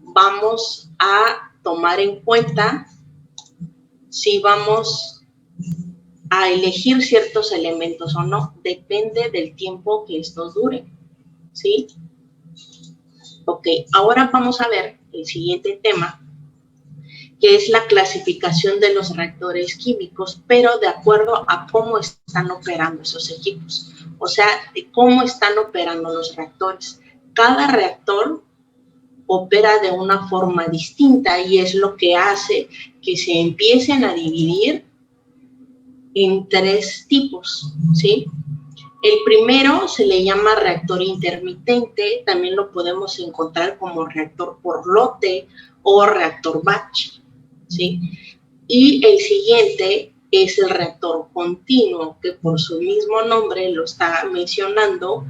vamos a tomar en cuenta si vamos a elegir ciertos elementos o no. Depende del tiempo que estos duren, ¿sí? Ok, ahora vamos a ver el siguiente tema, que es la clasificación de los reactores químicos, pero de acuerdo a cómo están operando esos equipos. O sea, de cómo están operando los reactores. Cada reactor opera de una forma distinta y es lo que hace que se empiecen a dividir en tres tipos, ¿sí? El primero se le llama reactor intermitente, también lo podemos encontrar como reactor por lote o reactor batch, ¿sí? Y el siguiente es el reactor continuo, que por su mismo nombre lo está mencionando,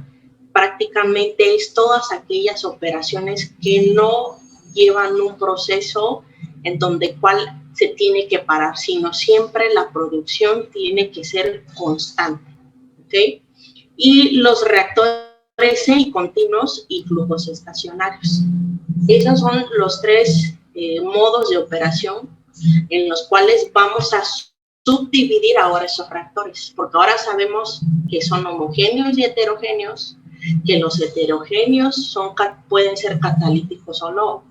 prácticamente es todas aquellas operaciones que no llevan un proceso en donde cual se tiene que parar, sino siempre la producción tiene que ser constante, ¿ok? Y los reactores semicontinuos y flujos estacionarios. Esos son los tres modos de operación en los cuales vamos a subdividir ahora esos reactores, porque ahora sabemos que son homogéneos y heterogéneos, que los heterogéneos pueden ser catalíticos o no,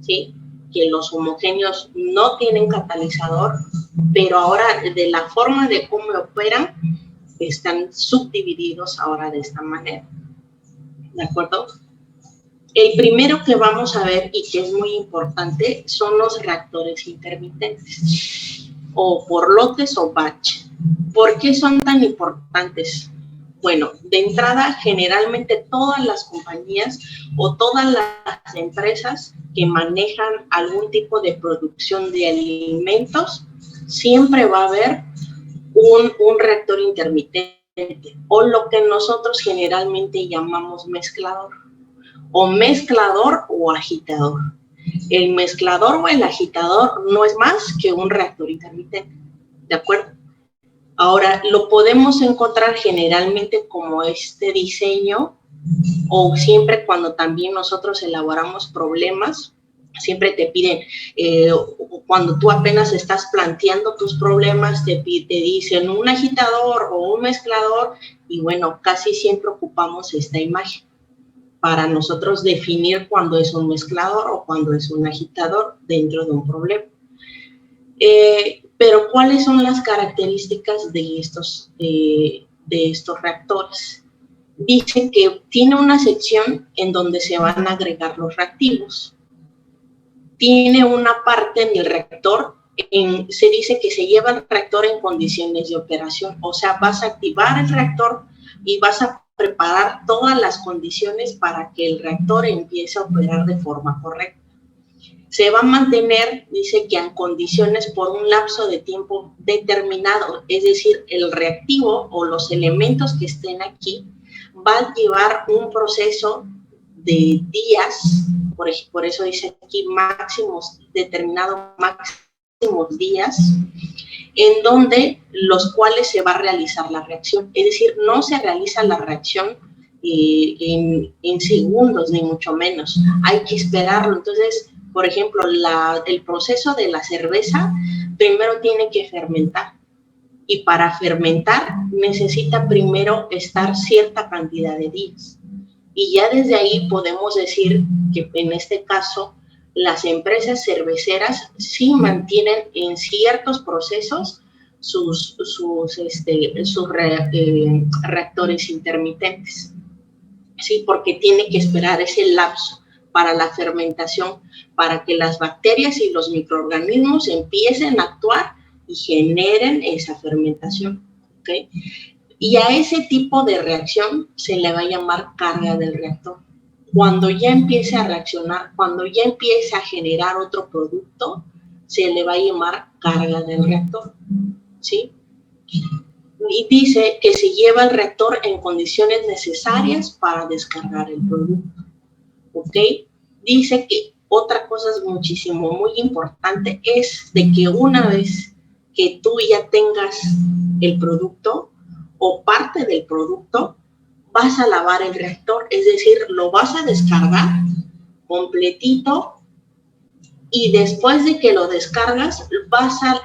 ¿sí? Que los homogéneos no tienen catalizador, pero ahora de la forma de cómo operan, están subdivididos ahora de esta manera, ¿de acuerdo? El primero que vamos a ver y que es muy importante son los reactores intermitentes o por lotes o batch. ¿Por qué son tan importantes? Bueno, de entrada, generalmente todas las compañías o todas las empresas que manejan algún tipo de producción de alimentos, siempre va a haber un reactor intermitente o lo que nosotros generalmente llamamos mezclador o agitador. El mezclador o el agitador no es más que un reactor intermitente, ¿de acuerdo? Ahora, lo podemos encontrar generalmente como este diseño o siempre cuando también nosotros elaboramos problemas, siempre te piden, cuando tú apenas estás planteando tus problemas, te dicen un agitador o un mezclador y bueno, casi siempre ocupamos esta imagen para nosotros definir cuándo es un mezclador o cuándo es un agitador dentro de un problema. Pero ¿cuáles son las características de estos reactores? Dice que tiene una sección en donde se van a agregar los reactivos. Tiene una parte en el reactor, se dice que se lleva el reactor en condiciones de operación, o sea, vas a activar el reactor y vas a preparar todas las condiciones para que el reactor empiece a operar de forma correcta. Se va a mantener, dice que en condiciones por un lapso de tiempo determinado, es decir, el reactivo o los elementos que estén aquí va a llevar un proceso de días, por eso dice aquí máximos días, en donde los cuales se va a realizar la reacción. Es decir, no se realiza la reacción en segundos, ni mucho menos. Hay que esperarlo. Entonces, por ejemplo, el proceso de la cerveza primero tiene que fermentar. Y para fermentar necesita primero estar cierta cantidad de días. Y ya desde ahí podemos decir que en este caso las empresas cerveceras sí mantienen en ciertos procesos sus reactores intermitentes, ¿sí? Porque tiene que esperar ese lapso para la fermentación, para que las bacterias y los microorganismos empiecen a actuar y generen esa fermentación, ¿ok? Y a ese tipo de reacción se le va a llamar carga del reactor. Cuando ya empiece a reaccionar, cuando ya empiece a generar otro producto, se le va a llamar carga del reactor, ¿sí? Y dice que se lleva el reactor en condiciones necesarias para descargar el producto, ¿ok? Dice que otra cosa es muy importante, es de que una vez que tú ya tengas el producto o parte del producto, vas a lavar el reactor, es decir, lo vas a descargar completito, y después de que lo descargas vas a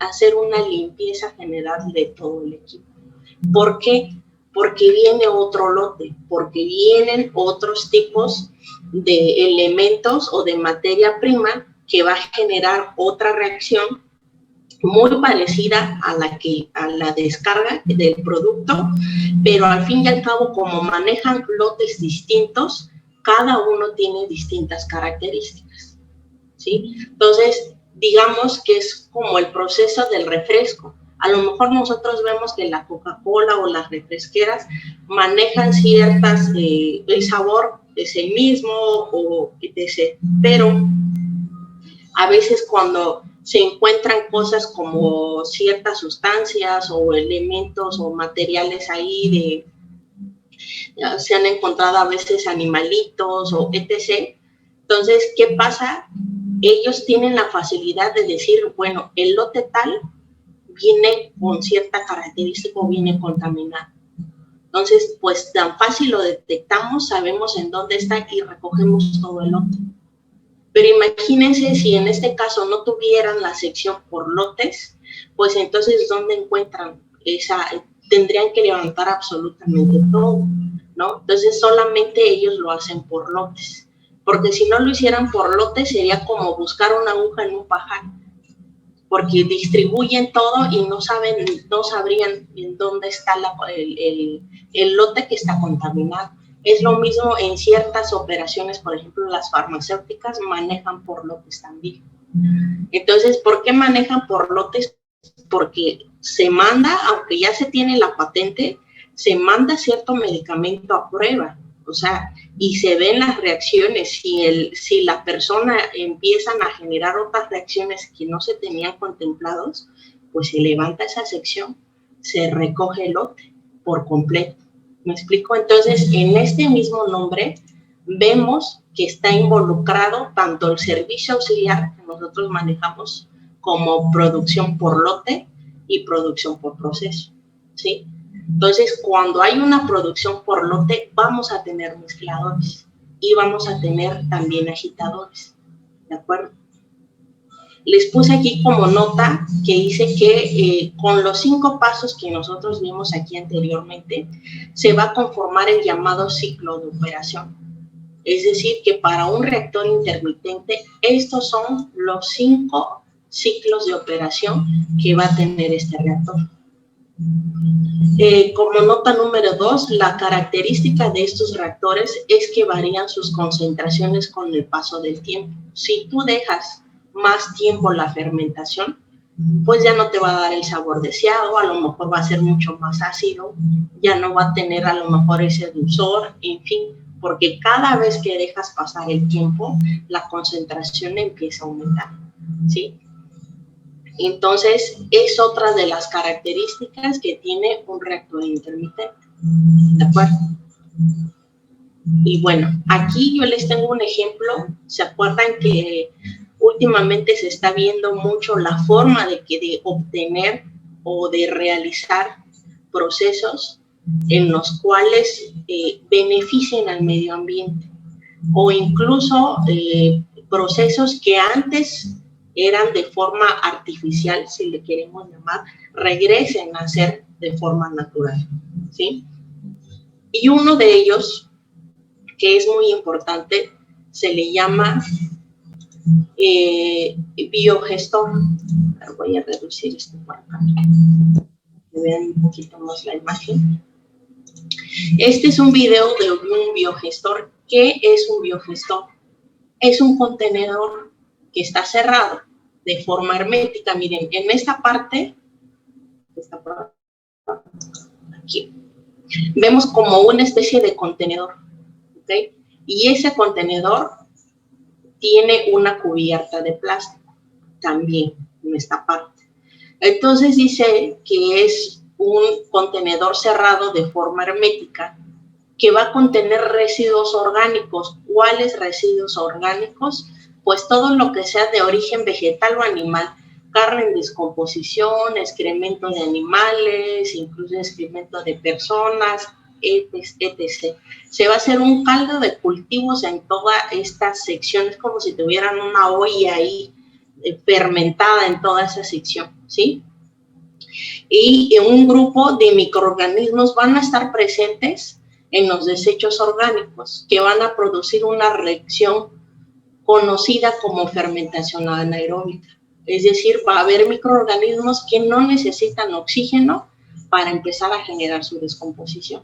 hacer una limpieza general de todo el equipo. ¿Por qué? Porque viene otro lote, porque vienen otros tipos de elementos o de materia prima que va a generar otra reacción muy parecida a la descarga del producto, pero al fin y al cabo, como manejan lotes distintos, cada uno tiene distintas características, ¿sí? Entonces, digamos que es como el proceso del refresco. A lo mejor nosotros vemos que la Coca-Cola o las refresqueras manejan ciertas, el sabor es el mismo o etc. Pero a veces cuando se encuentran cosas como ciertas sustancias o elementos o materiales ahí se han encontrado a veces animalitos o etc. Entonces, ¿qué pasa? Ellos tienen la facilidad de decir, bueno, el lote tal viene con cierta característica o viene contaminado. Entonces, pues tan fácil lo detectamos, sabemos en dónde está y recogemos todo el lote. Pero imagínense si en este caso no tuvieran la sección por lotes, pues entonces ¿dónde encuentran esa? Tendrían que levantar absolutamente todo, ¿no? Entonces solamente ellos lo hacen por lotes, porque si no lo hicieran por lotes sería como buscar una aguja en un pajar, porque distribuyen todo y no sabrían en dónde está el lote que está contaminado. Es lo mismo en ciertas operaciones, por ejemplo, las farmacéuticas manejan por lotes también. Entonces, ¿por qué manejan por lotes? Porque se manda, aunque ya se tiene la patente, se manda cierto medicamento a prueba, o sea, y se ven las reacciones. Si la persona empiezan a generar otras reacciones que no se tenían contemplados, pues se levanta esa sección, se recoge el lote por completo. ¿Me explico? Entonces, en este mismo nombre vemos que está involucrado tanto el servicio auxiliar que nosotros manejamos como producción por lote y producción por proceso, ¿sí? Entonces, cuando hay una producción por lote, vamos a tener mezcladores y vamos a tener también agitadores, ¿de acuerdo? Les puse aquí como nota que dice que con los 5 pasos que nosotros vimos aquí anteriormente, se va a conformar el llamado ciclo de operación. Es decir, que para un reactor intermitente, estos son los 5 ciclos de operación que va a tener este reactor. Como nota número 2, la característica de estos reactores es que varían sus concentraciones con el paso del tiempo. Si tú dejas más tiempo la fermentación, pues ya no te va a dar el sabor deseado, a lo mejor va a ser mucho más ácido, ya no va a tener a lo mejor ese dulzor, en fin, porque cada vez que dejas pasar el tiempo, la concentración empieza a aumentar, ¿sí? Entonces, es otra de las características que tiene un reactor intermitente, ¿de acuerdo? Y bueno, aquí yo les tengo un ejemplo. ¿Se acuerdan que últimamente se está viendo mucho la forma de obtener o de realizar procesos en los cuales beneficien al medio ambiente? O incluso procesos que antes eran de forma artificial, si le queremos llamar, regresen a ser de forma natural, ¿sí? Y uno de ellos, que es muy importante, se le llama biogestor. Voy a reducir esto por acá, que vean un poquito más la imagen. Este es un video de un biogestor. ¿Qué es un biogestor? Es un contenedor que está cerrado de forma hermética. Miren, en esta parte, aquí, vemos como una especie de contenedor, ¿ok? Y ese contenedor tiene una cubierta de plástico también en esta parte. Entonces dice que es un contenedor cerrado de forma hermética que va a contener residuos orgánicos. ¿Cuáles residuos orgánicos? Pues todo lo que sea de origen vegetal o animal, carne en descomposición, excremento de animales, incluso excremento de personas, etc. Se va a hacer un caldo de cultivos en todas estas secciones, como si tuvieran una olla ahí fermentada en toda esa sección, ¿sí? Y un grupo de microorganismos van a estar presentes en los desechos orgánicos que van a producir una reacción conocida como fermentación anaeróbica. Es decir, va a haber microorganismos que no necesitan oxígeno para empezar a generar su descomposición,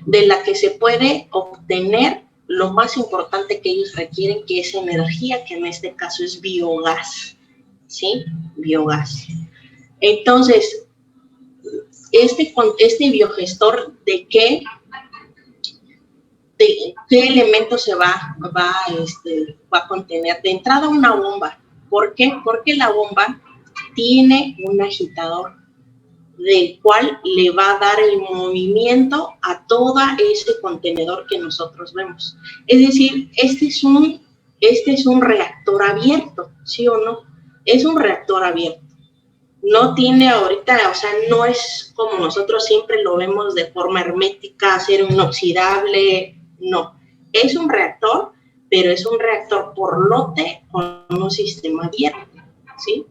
de la que se puede obtener lo más importante que ellos requieren, que es energía, que en este caso es biogás, ¿sí? Biogás. Entonces, este biogestor, ¿de qué elementos se va a contener? De entrada, una bomba. ¿Por qué? Porque la bomba tiene un agitador, del cual le va a dar el movimiento a todo ese contenedor que nosotros vemos. Es decir, este es un reactor abierto, ¿sí o no? Es un reactor abierto. No tiene ahorita, o sea, no es como nosotros siempre lo vemos de forma hermética, acero inoxidable, no. Es un reactor, pero es un reactor por lote con un sistema abierto, ¿sí?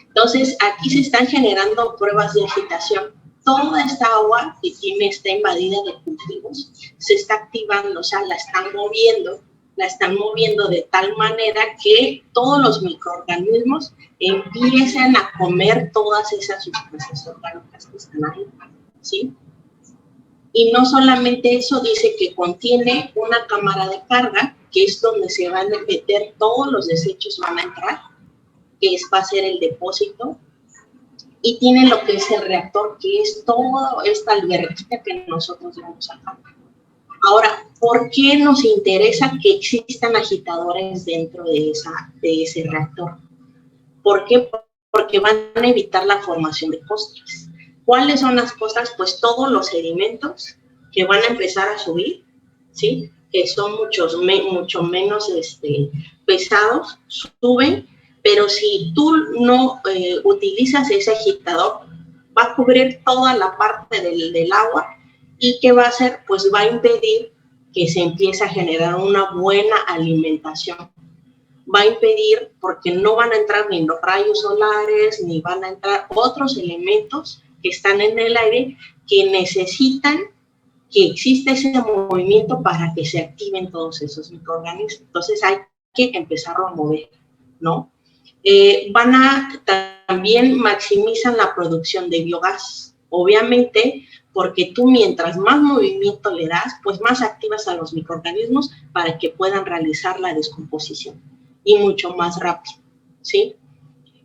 Entonces, aquí se están generando pruebas de agitación. Toda esta agua que está invadida de cultivos se está activando, o sea, la están moviendo de tal manera que todos los microorganismos empiezan a comer todas esas sustancias orgánicas que están ahí, ¿sí? Y no solamente eso, dice que contiene una cámara de carga, que es donde se van a meter todos los desechos, van a entrar, que va a ser el depósito, y tiene lo que es el reactor, que es toda esta alberquita que nosotros vemos acá. Ahora, ¿por qué nos interesa que existan agitadores dentro de ese reactor? ¿Por qué? Porque van a evitar la formación de costras. ¿Cuáles son las costras? Pues todos los sedimentos que van a empezar a subir, ¿sí? Que son mucho menos pesados, suben, pero si tú no utilizas ese agitador, va a cubrir toda la parte del agua. ¿Y qué va a hacer? Pues va a impedir que se empiece a generar una buena alimentación. Va a impedir, porque no van a entrar ni los rayos solares, ni van a entrar otros elementos que están en el aire que necesitan que exista ese movimiento para que se activen todos esos microorganismos. Entonces hay que empezarlo a mover, ¿no? También maximizan la producción de biogás, obviamente, porque tú mientras más movimiento le das, pues más activas a los microorganismos para que puedan realizar la descomposición y mucho más rápido, ¿sí?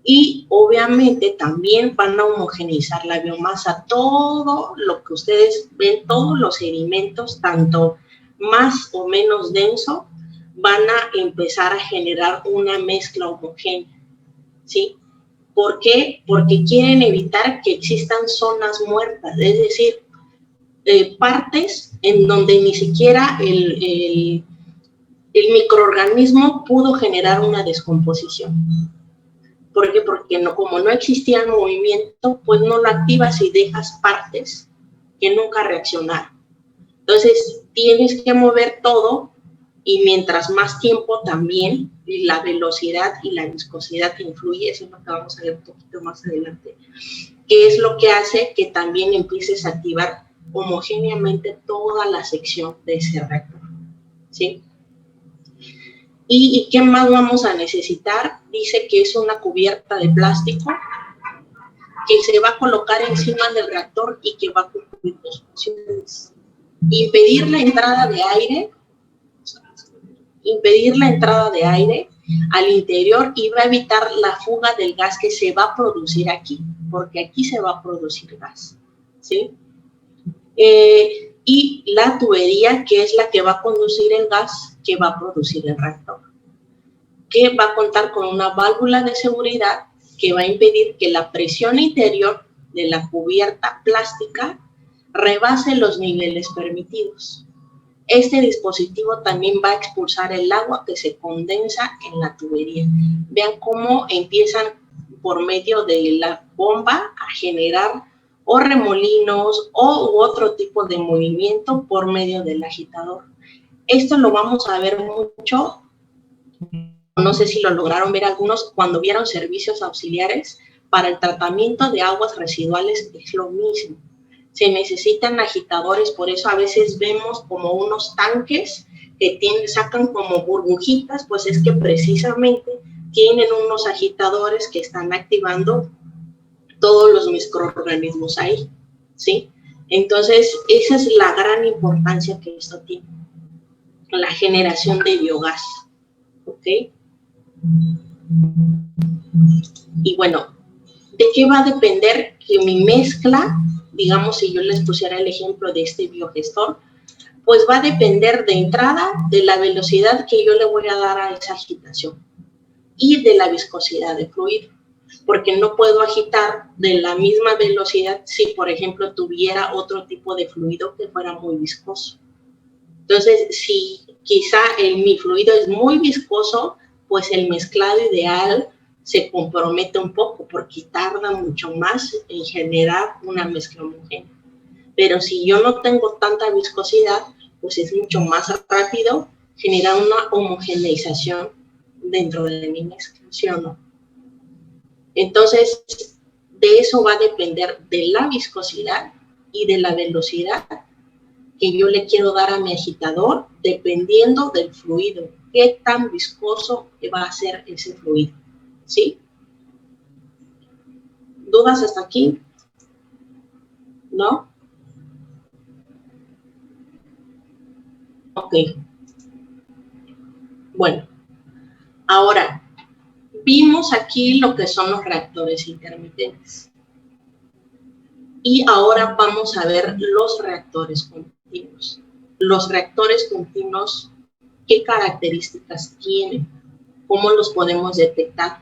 Y obviamente también van a homogeneizar la biomasa, todo lo que ustedes ven, todos los sedimentos, tanto más o menos denso, van a empezar a generar una mezcla homogénea, ¿sí? ¿Por qué? Porque quieren evitar que existan zonas muertas, es decir, partes en donde ni siquiera el microorganismo pudo generar una descomposición. ¿Por qué? Porque como no existía el movimiento, pues no lo activas y dejas partes que nunca reaccionaron. Entonces, tienes que mover todo, y mientras más tiempo también la velocidad y la viscosidad influye, eso es lo que vamos a ver un poquito más adelante, que es lo que hace que también empieces a activar homogéneamente toda la sección de ese reactor, ¿sí? ¿Y qué más vamos a necesitar? Dice que es una cubierta de plástico que se va a colocar encima del reactor y que va a cumplir dos funciones. Impedir la entrada de aire al interior, y va a evitar la fuga del gas que se va a producir aquí, porque aquí se va a producir gas, ¿sí? Y la tubería, que es la que va a conducir el gas que va a producir el reactor, que va a contar con una válvula de seguridad que va a impedir que la presión interior de la cubierta plástica rebase los niveles permitidos. Este dispositivo también va a expulsar el agua que se condensa en la tubería. Vean cómo empiezan por medio de la bomba a generar o remolinos u otro tipo de movimiento por medio del agitador. Esto lo vamos a ver mucho, no sé si lo lograron ver algunos cuando vieron servicios auxiliares para el tratamiento de aguas residuales, es lo mismo. Se necesitan agitadores, por eso a veces vemos como unos tanques que sacan como burbujitas, pues es que precisamente tienen unos agitadores que están activando todos los microorganismos ahí, ¿sí? Entonces, esa es la gran importancia que esto tiene, la generación de biogás, ¿ok? Y bueno, ¿de qué va a depender que mi mezcla, digamos, si yo les pusiera el ejemplo de este biogestor, pues va a depender de entrada de la velocidad que yo le voy a dar a esa agitación y de la viscosidad del fluido, porque no puedo agitar de la misma velocidad si, por ejemplo, tuviera otro tipo de fluido que fuera muy viscoso. Entonces, si quizá mi fluido es muy viscoso, pues el mezclado ideal se compromete un poco porque tarda mucho más en generar una mezcla homogénea. Pero si yo no tengo tanta viscosidad, pues es mucho más rápido generar una homogeneización dentro de mi mezcla, ¿sí o no? Entonces, de eso va a depender de la viscosidad y de la velocidad que yo le quiero dar a mi agitador, dependiendo del fluido, qué tan viscoso va a ser ese fluido, ¿sí? ¿Dudas hasta aquí? ¿No? Ok. Bueno, ahora, vimos aquí lo que son los reactores intermitentes. Y ahora vamos a ver los reactores continuos. Los reactores continuos, ¿qué características tienen? ¿Cómo los podemos detectar?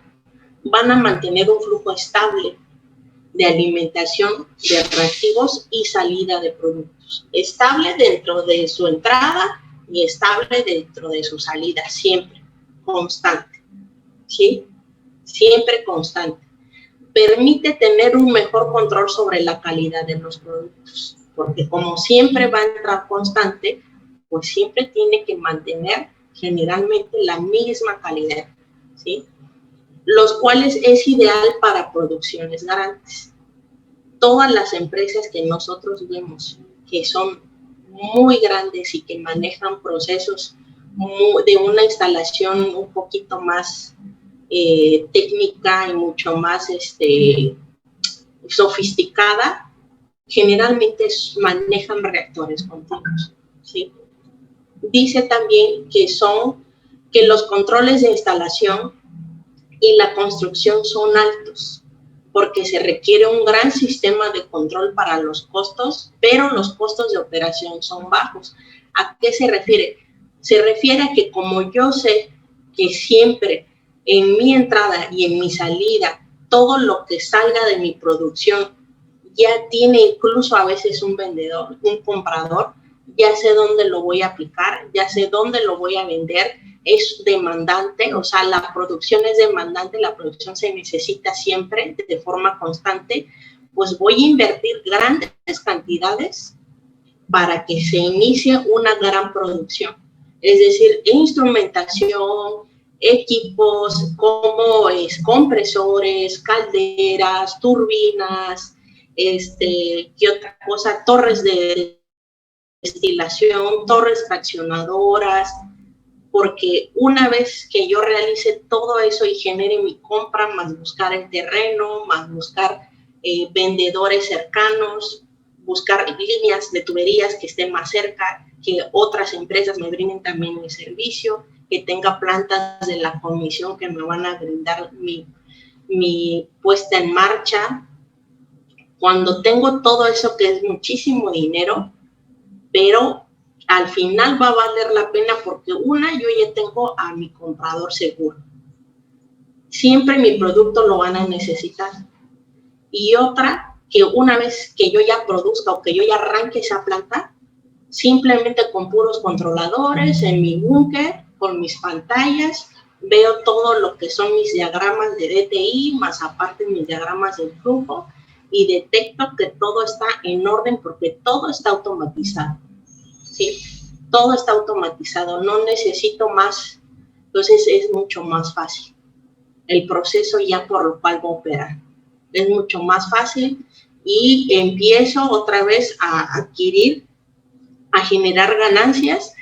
Van a mantener un flujo estable de alimentación de reactivos y salida de productos. Estable dentro de su entrada y estable dentro de su salida, siempre, constante, ¿sí? Siempre constante. Permite tener un mejor control sobre la calidad de los productos, porque como siempre va a entrar constante, pues siempre tiene que mantener generalmente la misma calidad, ¿sí? Los cuales es ideal para producciones grandes. Todas las empresas que nosotros vemos que son muy grandes y que manejan procesos de una instalación un poquito más técnica y mucho más sofisticada, generalmente manejan reactores continuos, ¿sí? Dice también que los controles de instalación y la construcción son altos, porque se requiere un gran sistema de control para los costos, pero los costos de operación son bajos. ¿A qué se refiere? Se refiere a que como yo sé que siempre en mi entrada y en mi salida, todo lo que salga de mi producción ya tiene incluso a veces un vendedor, un comprador, ya sé dónde lo voy a aplicar, ya sé dónde lo voy a vender, es demandante, o sea, la producción es demandante, la producción se necesita siempre de forma constante, pues voy a invertir grandes cantidades para que se inicie una gran producción. Es decir, instrumentación, equipos como compresores, calderas, turbinas, ¿qué otra cosa? Torres de destilación, torres fraccionadoras, porque una vez que yo realice todo eso y genere mi compra, más buscar el terreno, más buscar vendedores cercanos, buscar líneas de tuberías que estén más cerca, que otras empresas me brinden también mi servicio, que tenga plantas de la comisión que me van a brindar mi puesta en marcha. Cuando tengo todo eso, que es muchísimo dinero, pero al final va a valer la pena porque yo ya tengo a mi comprador seguro. Siempre mi producto lo van a necesitar. Y otra, que una vez que yo ya produzca o que yo ya arranque esa planta, simplemente con puros controladores en mi búnker, con mis pantallas, veo todo lo que son mis diagramas de DTI, más aparte mis diagramas del flujo, y detecto que todo está en orden porque todo está automatizado, ¿sí? Todo está automatizado, no necesito más, entonces es mucho más fácil el proceso ya por lo cual voy a operar. Es mucho más fácil y empiezo otra vez a adquirir, a generar ganancias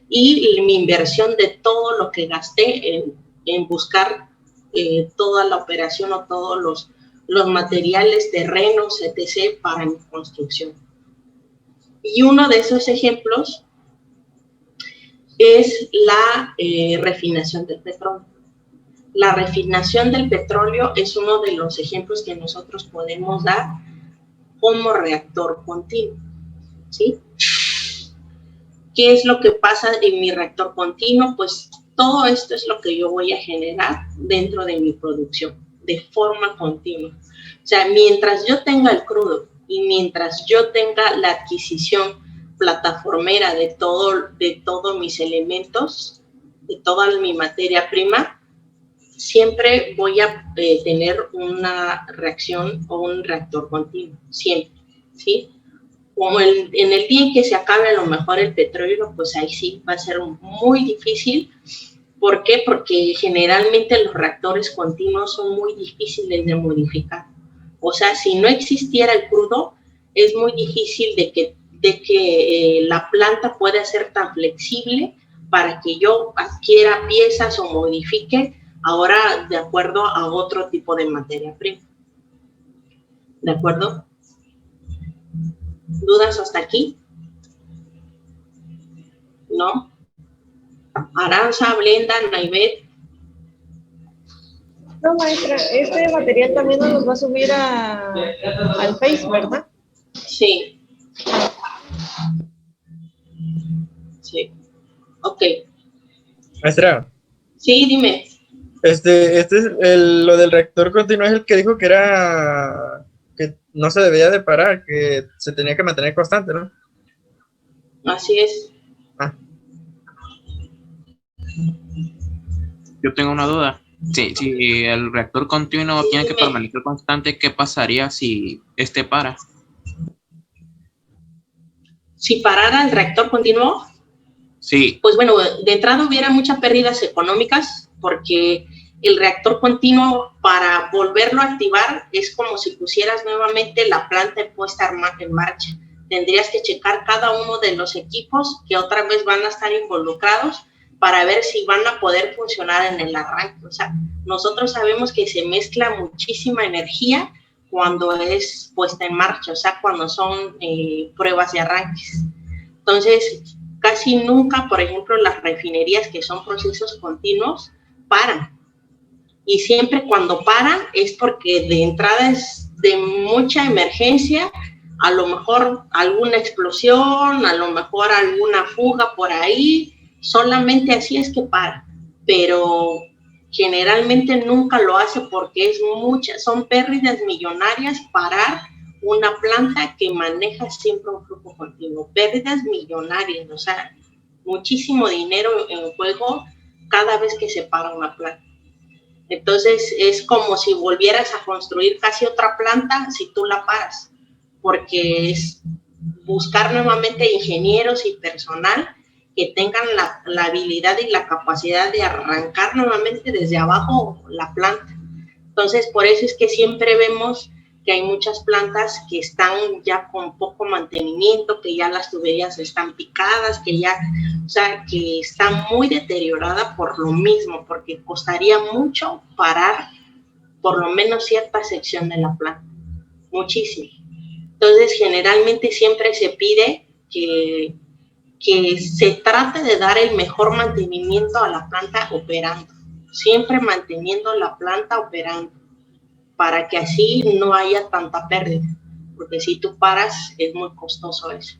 y mi inversión de todo lo que gasté en buscar toda la operación o todos los materiales, terrenos, etc. para mi construcción. Y uno de esos ejemplos es la refinación del petróleo. La refinación del petróleo es uno de los ejemplos que nosotros podemos dar como reactor continuo, ¿sí? ¿Qué es lo que pasa en mi reactor continuo? Pues todo esto es lo que yo voy a generar dentro de mi producción, de forma continua. O sea, mientras yo tenga el crudo y mientras yo tenga la adquisición plataformera de todos mis elementos, de toda mi materia prima, siempre voy a tener una reacción o un reactor continuo, siempre, ¿sí? Como en el día en que se acabe a lo mejor el petróleo, pues ahí sí va a ser muy difícil. ¿Por qué? Porque generalmente los reactores continuos son muy difíciles de modificar. O sea, si no existiera el crudo, es muy difícil de que la planta pueda ser tan flexible para que yo adquiera piezas o modifique ahora de acuerdo a otro tipo de materia prima. ¿De acuerdo? ¿Dudas hasta aquí? ¿No? Aranza, Blenda, Naivet. No, maestra, este material también nos los va a subir al Face, ¿verdad? Sí. Sí. Ok. Maestra. Sí, dime. Este es lo del reactor continuo es el que dijo que no se debía de parar, que se tenía que mantener constante, ¿no? Así es. Ah. Yo tengo una duda. Sí, si el reactor continuo Sí, tiene que dime. permanecer constante, ¿qué pasaría si este para? Si parara el reactor continuo, Sí. pues bueno, de entrada hubiera muchas pérdidas económicas porque el reactor continuo, para volverlo a activar, es como si pusieras nuevamente la planta puesta en marcha. Tendrías que checar cada uno de los equipos que otra vez van a estar involucrados para ver si van a poder funcionar en el arranque. O sea, nosotros sabemos que se mezcla muchísima energía cuando es puesta en marcha, o sea, cuando son pruebas de arranques. Entonces, casi nunca, por ejemplo, las refinerías, que son procesos continuos, paran. Y siempre cuando paran es porque de entrada es de mucha emergencia, a lo mejor alguna explosión, a lo mejor alguna fuga por ahí, solamente así es que para. Pero generalmente nunca lo hace porque son pérdidas millonarias parar una planta que maneja siempre un flujo continuo. Pérdidas millonarias, o sea, muchísimo dinero en juego cada vez que se para una planta. Entonces es como si volvieras a construir casi otra planta si tú la paras, porque es buscar nuevamente ingenieros y personal que tengan la habilidad y la capacidad de arrancar nuevamente desde abajo la planta. Entonces, por eso es que siempre vemos que hay muchas plantas que están ya con poco mantenimiento, que ya las tuberías están picadas, que ya, o sea, que están muy deterioradas por lo mismo, porque costaría mucho parar por lo menos cierta sección de la planta, muchísimo. Entonces, generalmente siempre se pide que se trate de dar el mejor mantenimiento a la planta operando, siempre manteniendo la planta operando, para que así no haya tanta pérdida, porque si tú paras es muy costoso eso.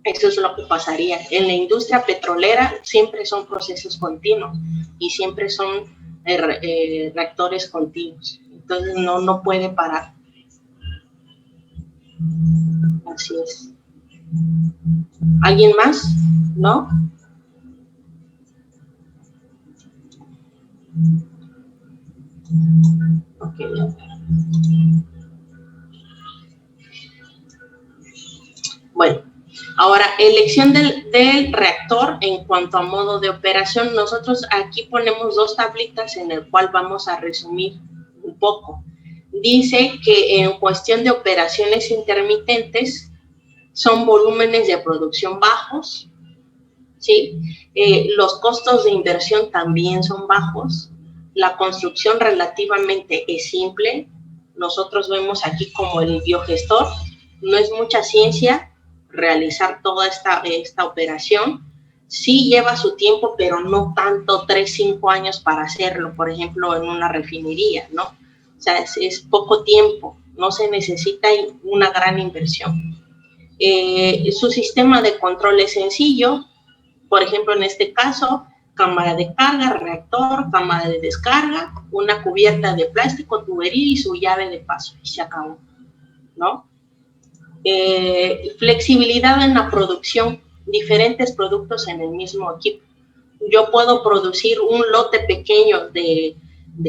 Eso es lo que pasaría. En la industria petrolera siempre son procesos continuos y siempre son reactores continuos. Entonces no puede parar. Así es. ¿Alguien más? ¿No? Ok. Ahora, elección del reactor en cuanto a modo de operación, nosotros aquí ponemos 2 tablitas en el cual vamos a resumir un poco. Dice que en cuestión de operaciones intermitentes son volúmenes de producción bajos, ¿sí? Los costos de inversión también son bajos, la construcción relativamente es simple, nosotros vemos aquí como el biogestor, no es mucha ciencia realizar toda esta operación, sí lleva su tiempo, pero no tanto 3, 5 años para hacerlo, por ejemplo, en una refinería, ¿no? O sea, es poco tiempo, no se necesita una gran inversión. Su sistema de control es sencillo, por ejemplo, en este caso, cámara de carga, reactor, cámara de descarga, una cubierta de plástico, tubería y su llave de paso, y se acabó, ¿no? Flexibilidad en la producción, diferentes productos en el mismo equipo. Yo puedo producir un lote pequeño de,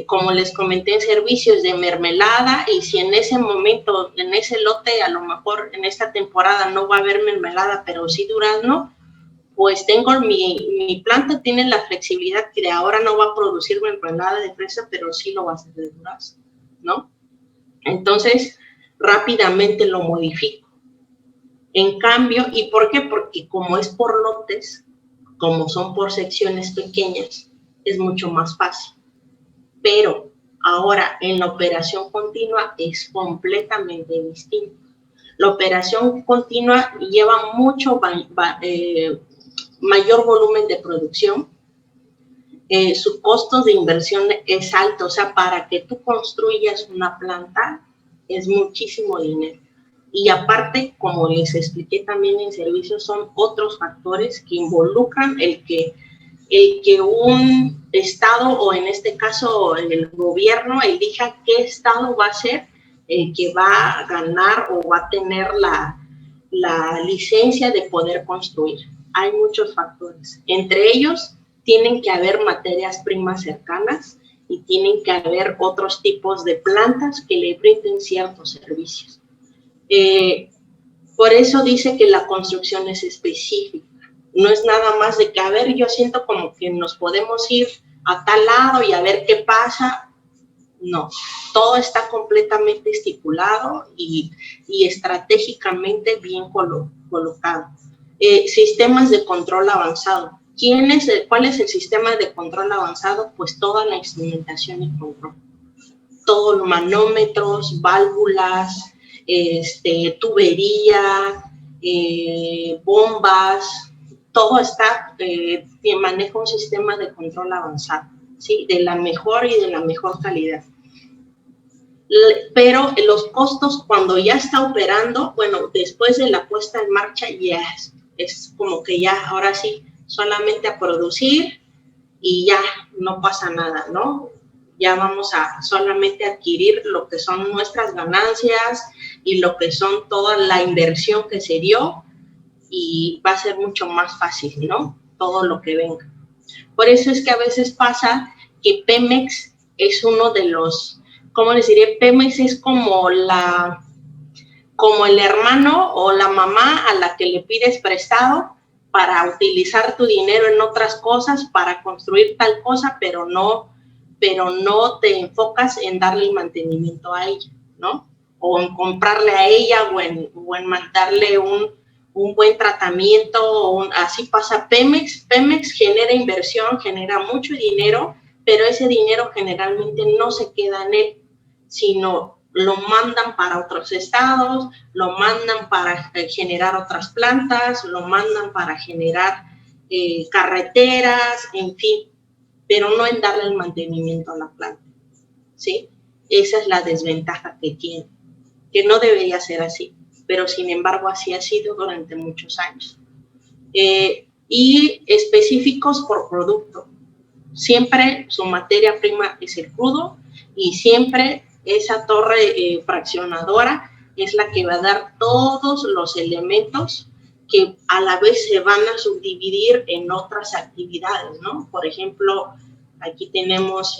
como les comenté, en servicios de mermelada, y si en ese momento, en ese lote, a lo mejor en esta temporada no va a haber mermelada, pero sí durazno, pues tengo mi planta tiene la flexibilidad que de ahora no va a producir mermelada de fresa, pero sí lo va a hacer de durazno, ¿no? Entonces, rápidamente lo modifico. En cambio, ¿y por qué? Porque como es por lotes, como son por secciones pequeñas, es mucho más fácil. Pero ahora en la operación continua es completamente distinto. La operación continua lleva mucho mayor volumen de producción, su costo de inversión es alto, o sea, para que tú construyas una planta es muchísimo dinero. Y aparte, como les expliqué también en servicios, son otros factores que involucran el que un estado, o en este caso el gobierno, elija qué estado va a ser el que va a ganar o va a tener la licencia de poder construir. Hay muchos factores. Entre ellos, tienen que haber materias primas cercanas y tienen que haber otros tipos de plantas que le brinden ciertos servicios. Por eso dice que la construcción es específica. No es nada más de que, a ver, yo siento como que nos podemos ir a tal lado y a ver qué pasa. No, todo está completamente estipulado y estratégicamente bien colocado. Sistemas de control avanzado. ¿Cuál es el sistema de control avanzado? Pues toda la instrumentación y control. Todos los manómetros, válvulas, tubería, bombas, todo está, maneja un sistema de control avanzado, ¿sí? De la mejor y de la mejor calidad. Pero los costos cuando ya está operando, bueno, después de la puesta en marcha ya es como que ya, ahora sí, solamente a producir y ya no pasa nada, ¿no? Ya vamos a solamente adquirir lo que son nuestras ganancias y lo que son toda la inversión que se dio, y va a ser mucho más fácil, ¿no? Todo lo que venga. Por eso es que a veces pasa que Pemex es uno de los, ¿cómo les diré? Pemex es como el hermano o la mamá a la que le pides prestado para utilizar tu dinero en otras cosas, para construir tal cosa, pero no te enfocas en darle el mantenimiento a ella, ¿no? O en comprarle a ella o en mandarle un buen tratamiento, así pasa Pemex. Pemex genera inversión, genera mucho dinero, pero ese dinero generalmente no se queda en él, sino lo mandan para otros estados, lo mandan para generar otras plantas, lo mandan para generar carreteras, en fin, pero no en darle el mantenimiento a la planta, ¿sí? Esa es la desventaja que tiene, que no debería ser así, pero sin embargo así ha sido durante muchos años. Y específicos por producto. Siempre su materia prima es el crudo y siempre esa torre fraccionadora es la que va a dar todos los elementos que a la vez se van a subdividir en otras actividades, ¿no? Por ejemplo, aquí tenemos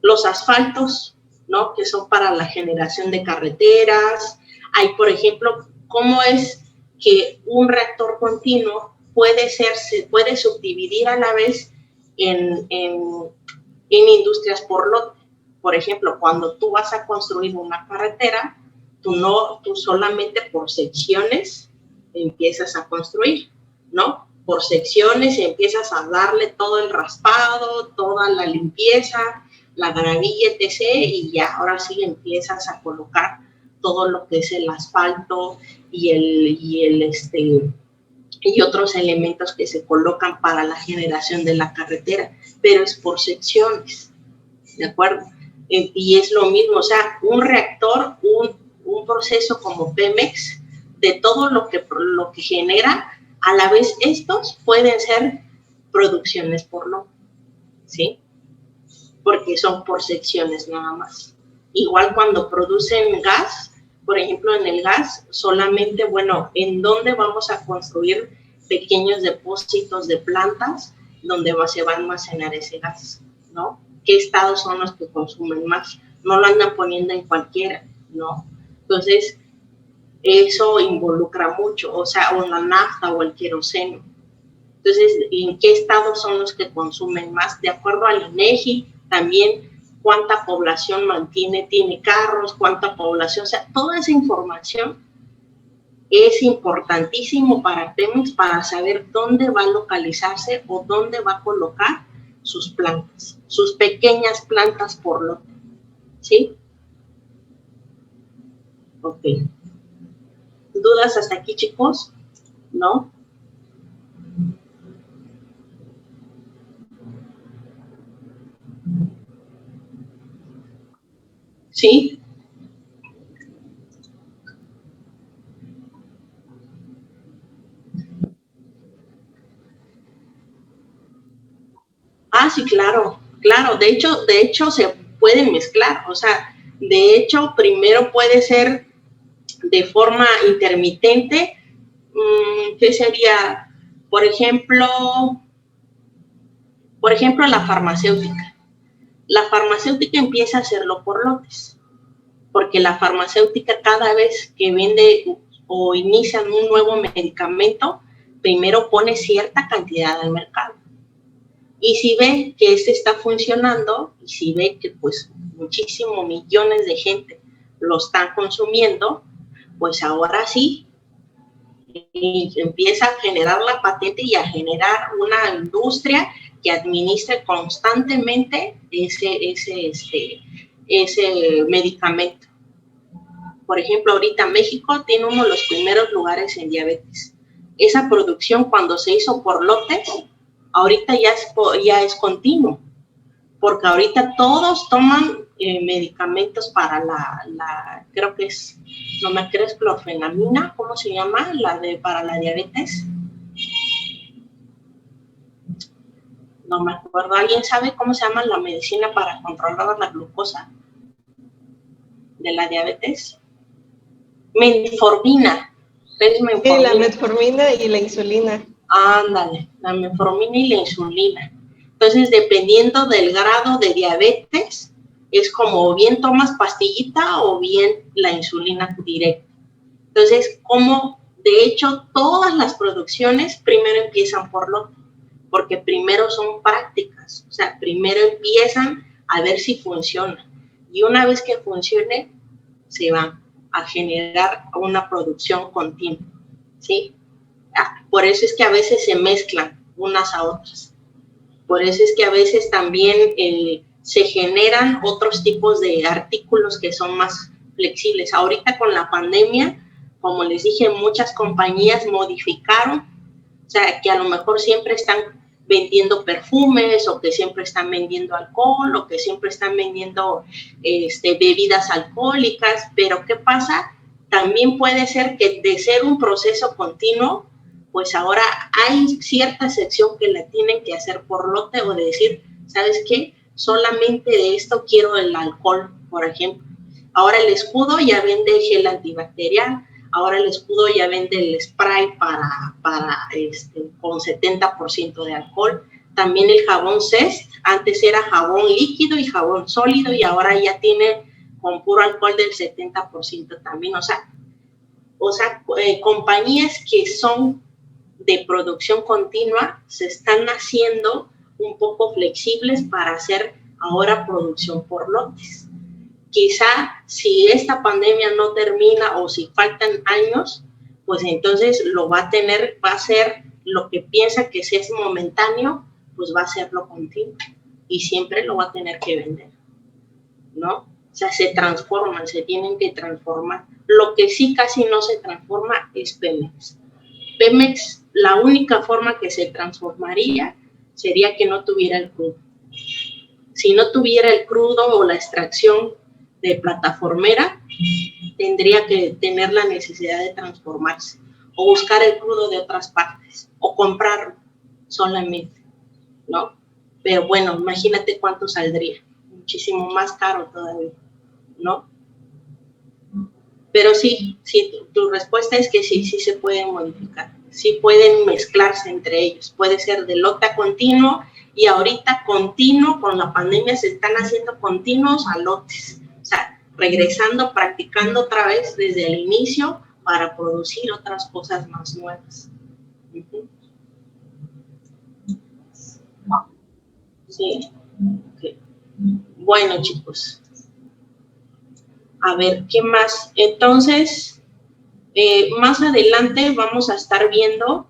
los asfaltos, ¿no? Que son para la generación de carreteras. Hay, por ejemplo, cómo es que un reactor continuo se puede subdividir a la vez en industrias por lote. Por ejemplo, cuando tú vas a construir una carretera, tú solamente por secciones empiezas a construir, ¿no? Por secciones empiezas a darle todo el raspado, toda la limpieza, la gravilla, etc. Y ya ahora sí empiezas a colocar todo lo que es el asfalto y otros elementos que se colocan para la generación de la carretera, pero es por secciones, ¿de acuerdo? Y es lo mismo, o sea, un reactor, un proceso como Pemex, de todo lo que genera, a la vez estos pueden ser producciones por lote, ¿sí? Porque son por secciones nada más. Igual cuando producen gas, por ejemplo, en el gas, solamente, bueno, ¿en dónde vamos a construir pequeños depósitos de plantas donde se va a almacenar ese gas, ¿no? ¿Qué estados son los que consumen más? No lo andan poniendo en cualquiera, ¿no? Entonces, eso involucra mucho, o sea, o la nafta o el queroseno. Entonces, ¿en qué estados son los que consumen más? De acuerdo al INEGI, también cuánta población tiene carros, cuánta población, o sea, toda esa información es importantísimo para Pemex para saber dónde va a localizarse o dónde va a colocar sus plantas, sus pequeñas plantas por lote, ¿sí? Ok. ¿Dudas hasta aquí, chicos? ¿No? ¿Sí? Ah, sí, claro, claro. De hecho se pueden mezclar. O sea, de hecho, primero puede ser de forma intermitente. ¿Qué sería? Por ejemplo, la farmacéutica. La farmacéutica empieza a hacerlo por lotes, porque la farmacéutica cada vez que vende o inician un nuevo medicamento, primero pone cierta cantidad al mercado. Y si ve que este está funcionando, y si ve que pues muchísimos millones de gente lo están consumiendo, pues ahora sí empieza a generar la patente y a generar una industria que administre constantemente ese medicamento. Por ejemplo, ahorita México tiene uno de los primeros lugares en diabetes. Esa producción, cuando se hizo por lotes, ahorita ya es continuo, porque ahorita todos toman medicamentos para creo que es, no me crees, clorfenamina, ¿cómo se llama? Para la diabetes. No me acuerdo. ¿Alguien sabe cómo se llama la medicina para controlar la glucosa de la diabetes? Metformina. ¿Qué es metformina? Sí, la metformina y la insulina. Ándale, la metformina y la insulina. Entonces, dependiendo del grado de diabetes, es como bien tomas pastillita o bien la insulina directa. Entonces, de hecho, todas las producciones primero empiezan por lote, porque primero son prácticas, o sea, primero empiezan a ver si funciona. Y una vez que funcione, se va a generar una producción continua, ¿sí? Por eso es que a veces se mezclan unas a otras. Por eso es que a veces también se generan otros tipos de artículos que son más flexibles. Ahorita con la pandemia, como les dije, muchas compañías modificaron, o sea, que a lo mejor siempre están vendiendo perfumes o que siempre están vendiendo alcohol o que siempre están vendiendo bebidas alcohólicas, pero ¿qué pasa? También puede ser que de ser un proceso continuo, pues ahora hay cierta sección que la tienen que hacer por lote o de decir, ¿sabes qué? Solamente de esto quiero el alcohol, por ejemplo. Ahora el escudo ya vende gel antibacterial, ahora el escudo ya vende el spray con 70% de alcohol. También el jabón Zest, antes era jabón líquido y jabón sólido y ahora ya tiene con puro alcohol del 70% también. O sea, o sea, compañías que son de producción continua se están haciendo un poco flexibles para hacer ahora producción por lotes. Quizá si esta pandemia no termina o si faltan años, pues entonces lo va a tener, va a ser lo que piensa que si es momentáneo, pues va a ser lo continuo y siempre lo va a tener que vender, ¿no? O sea, se transforman, se tienen que transformar. Lo que sí casi no se transforma es Pemex. Pemex, la única forma que se transformaría sería que no tuviera el crudo. Si no tuviera el crudo o la extracción de plataformera, tendría que tener la necesidad de transformarse o buscar el crudo de otras partes o comprarlo solamente, ¿no? Pero bueno, imagínate cuánto saldría, muchísimo más caro todavía, ¿no? Pero sí, tu respuesta es que sí se pueden modificar, sí pueden mezclarse entre ellos, puede ser de lote a continuo y ahorita continuo, con la pandemia se están haciendo continuos a lotes, o sea, regresando, practicando otra vez desde el inicio para producir otras cosas más nuevas. Sí, okay. Bueno, chicos. A ver, ¿qué más? Entonces, más adelante vamos a estar viendo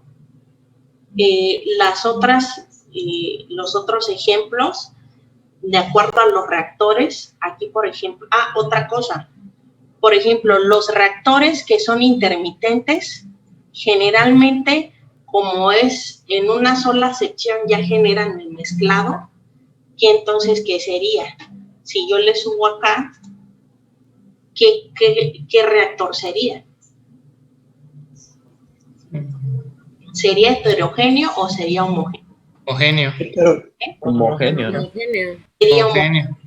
los otros ejemplos de acuerdo a los reactores. Aquí, por ejemplo, otra cosa. Por ejemplo, los reactores que son intermitentes, generalmente, como es en una sola sección, ya generan el mezclado. ¿Qué entonces qué sería? Si yo le subo acá, ¿qué reactor sería? ¿Sería heterogéneo o sería homogéneo? Homogéneo. Homogéneo. Sería homogéneo.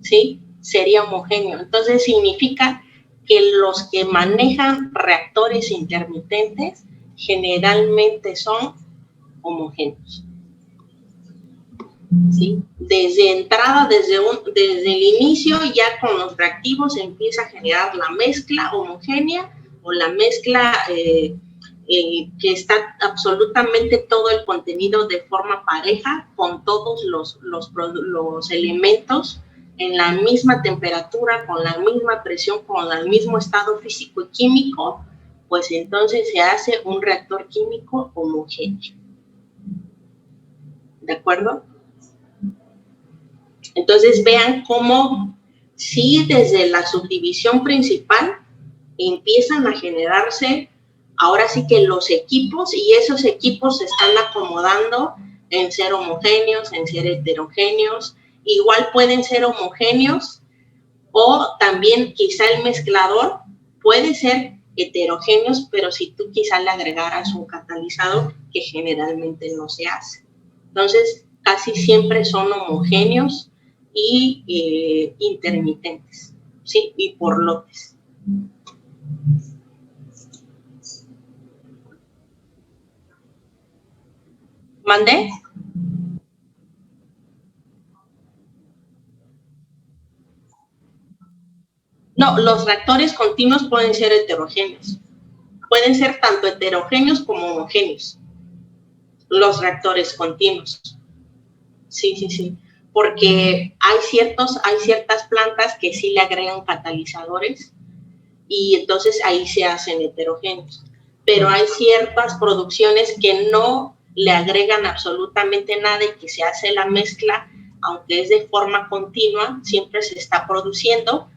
Sí, sería homogéneo. Entonces significa que los que manejan reactores intermitentes generalmente son homogéneos. ¿Sí? Desde entrada, desde el inicio, ya con los reactivos se empieza a generar la mezcla homogénea o la mezcla que está absolutamente todo el contenido de forma pareja con todos los elementos en la misma temperatura, con la misma presión, con el mismo estado físico y químico, pues entonces se hace un reactor químico homogéneo. ¿De acuerdo? Entonces vean cómo sí desde la subdivisión principal empiezan a generarse ahora sí que los equipos, y esos equipos se están acomodando en ser homogéneos, en ser heterogéneos. Igual pueden ser homogéneos o también quizá el mezclador puede ser heterogéneos, pero si tú quizá le agregaras un catalizador que generalmente no se hace. Entonces, casi siempre son homogéneos y intermitentes, ¿sí? Y por lotes. ¿Mandé? No, los reactores continuos pueden ser heterogéneos. Pueden ser tanto heterogéneos como homogéneos. Los reactores continuos. Sí. Porque hay ciertas plantas que sí le agregan catalizadores y entonces ahí se hacen heterogéneos. Pero hay ciertas producciones que no le agregan absolutamente nada y que se hace la mezcla, aunque es de forma continua, siempre se está produciendo,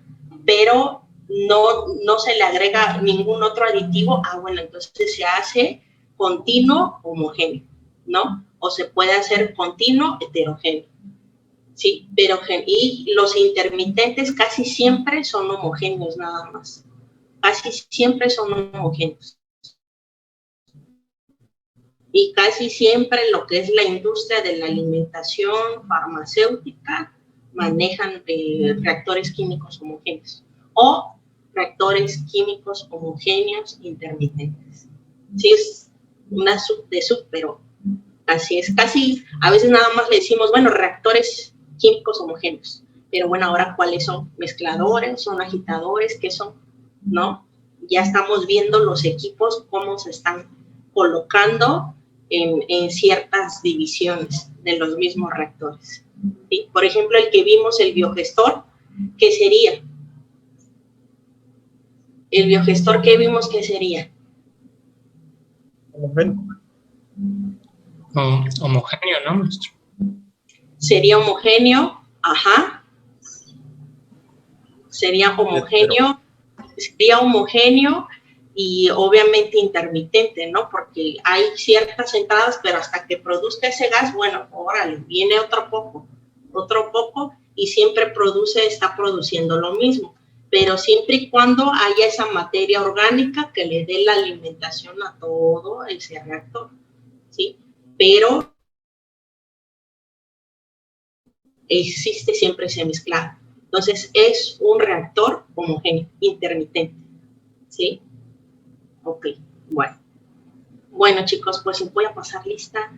pero no se le agrega ningún otro aditivo. Bueno, entonces se hace continuo homogéneo, ¿no? O se puede hacer continuo heterogéneo. Sí, pero y los intermitentes casi siempre son homogéneos nada más. Casi siempre son homogéneos. Y casi siempre lo que es la industria de la alimentación farmacéutica manejan reactores químicos homogéneos o reactores químicos homogéneos intermitentes. Sí, es una pero así es. Casi a veces nada más le decimos, bueno, reactores químicos homogéneos. Pero bueno, ahora ¿cuáles son? ¿Mezcladores? ¿Son agitadores? ¿Qué son? ¿No? Ya estamos viendo los equipos cómo se están colocando en ciertas divisiones de los mismos reactores. ¿Sí? Por ejemplo, el que vimos, el biogestor, ¿qué sería? El biogestor que vimos, ¿qué sería? Homogéneo, ¿no, maestro? Sería homogéneo, ajá. Sería homogéneo y obviamente intermitente, ¿no? Porque hay ciertas entradas, pero hasta que produzca ese gas, bueno, órale, viene otro poco, y siempre está produciendo lo mismo. Pero siempre y cuando haya esa materia orgánica que le dé la alimentación a todo ese reactor, ¿sí? Pero existe siempre ese mezclado. Entonces, es un reactor homogéneo, intermitente, ¿sí? Ok, bueno. Bueno, chicos, pues voy a pasar lista.